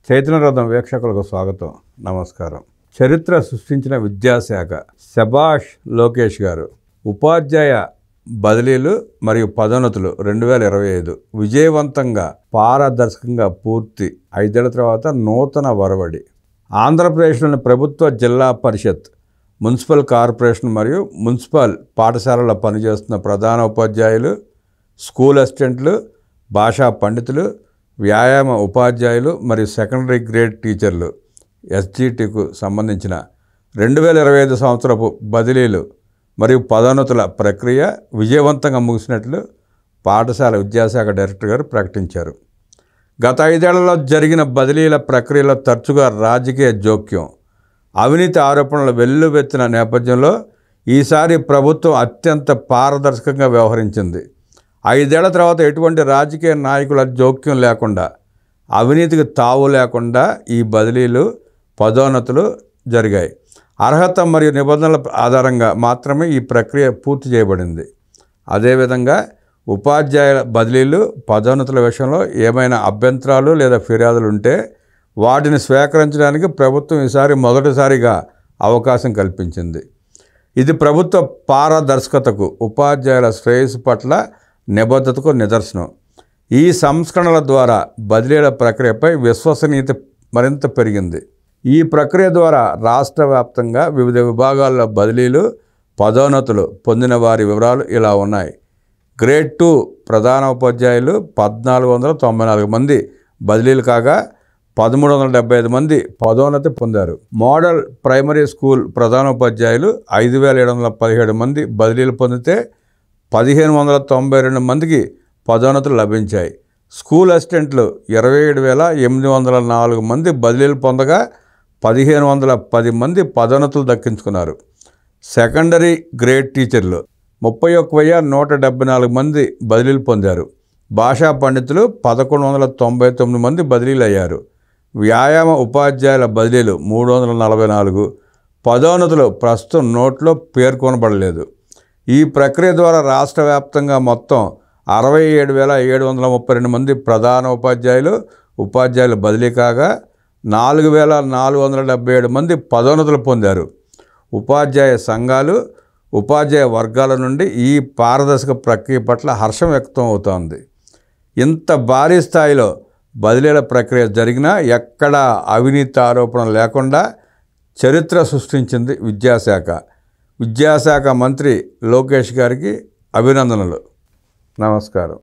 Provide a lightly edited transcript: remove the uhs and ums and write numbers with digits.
చైతన్యరథం వీక్షకులకు స్వాగతం, నమస్కారం. చరిత్ర సృష్టించిన విద్యాశాఖ. శభాష్ లోకేష్ గారు. ఉపాధ్యాయ బదిలీలు మరియు పదోన్నతులు 2025 విజయవంతంగా పారదర్శకంగా పూర్తి. 5 ఏళ్ల తర్వాత నూతన వరవడి. ఆంధ్రప్రదేశ్లోని ప్రభుత్వ జిల్లా పరిషత్, మున్సిపల్ కార్పొరేషన్ మరియు మున్సిపల్ పాఠశాలల్లో పనిచేస్తున్న ప్రధాన ఉపాధ్యాయులు, స్కూల్ అసిస్టెంట్లు, భాషా పండితులు, వ్యాయామ ఉపాధ్యాయులు మరియు సెకండరీ గ్రేడ్ టీచర్లు ఎస్జిటికు సంబంధించిన 2025 సంవత్సరపు బదిలీలు మరియు పదోన్నతుల ప్రక్రియ విజయవంతంగా ముగిసినట్లు పాఠశాల విద్యాశాఖ డైరెక్టర్ గారు ప్రకటించారు. గత 5 ఏళ్లలో జరిగిన బదిలీల ప్రక్రియలో తరచుగా రాజకీయ జోక్యం, అవినీతి ఆరోపణలు వెల్లువెత్తిన నేపథ్యంలో ఈసారి ప్రభుత్వం అత్యంత పారదర్శకంగా వ్యవహరించింది. 5 ఏళ్ల తర్వాత ఎటువంటి రాజకీయ నాయకుల జోక్యం లేకుండా, అవినీతికి తావు లేకుండా ఈ బదిలీలు, పదోన్నతులు జరిగాయి. అర్హత మరియు నిబంధనల ఆధారంగా మాత్రమే ఈ ప్రక్రియ పూర్తి చేయబడింది. అదేవిధంగా ఉపాధ్యాయుల బదిలీలు, పదోన్నతుల విషయంలో ఏమైనా అభ్యంతరాలు లేదా ఫిర్యాదులు ఉంటే వాటిని స్వీకరించడానికి ప్రభుత్వం ఈసారి మొదటిసారిగా అవకాశం కల్పించింది. ఇది ప్రభుత్వ పారదర్శకతకు, ఉపాధ్యాయుల శ్రేయస్సు పట్ల నిబద్ధతకు నిదర్శనం. ఈ సంస్కరణల ద్వారా బదిలీల ప్రక్రియపై విశ్వసనీయత మరింత పెరిగింది. ఈ ప్రక్రియ ద్వారా రాష్ట్ర వ్యాప్తంగా వివిధ విభాగాల్లో బదిలీలు, పదోన్నతులు పొందిన వారి వివరాలు ఇలా ఉన్నాయి. గ్రేడ్ 2 ప్రధాన ఉపాధ్యాయులు 1494 మంది బదిలీలు కాగా 1375 మంది పదోన్నతి పొందారు. మోడల్ ప్రైమరీ స్కూల్ ప్రధానోపాధ్యాయులు 5717 మంది బదిలీలు పొందితే 1592 మందికి పదోన్నతులు లభించాయి. స్కూల్ అసిస్టెంట్లు 27804 మంది బదిలీలు పొందగా 1510 మంది పదోన్నతులు దక్కించుకున్నారు. సెకండరీ గ్రేడ్ టీచర్లు 31174 మంది బదిలీలు పొందారు. భాషా పండితులు 1199 మంది బదిలీలు అయ్యారు. వ్యాయామ ఉపాధ్యాయుల బదిలీలు 344. పదోన్నతులు ప్రస్తుతం నోట్లో పేర్కొనబడలేదు. ఈ ప్రక్రియ ద్వారా రాష్ట్ర వ్యాప్తంగా మొత్తం 67732 మంది ప్రధాన ఉపాధ్యాయులు బదిలీ కాగా 4477 మంది పదోన్నతులు పొందారు. ఉపాధ్యాయ సంఘాలు, ఉపాధ్యాయ వర్గాల నుండి ఈ పారదర్శక ప్రక్రియ పట్ల హర్షం వ్యక్తం అవుతోంది. ఇంత భారీ స్థాయిలో బదిలీల ప్రక్రియ జరిగినా ఎక్కడా అవినీతి ఆరోపణ లేకుండా చరిత్ర సృష్టించింది విద్యాశాఖ. విద్యాశాఖ మంత్రి లోకేష్ గారికి అభినందనలు. నమస్కారం.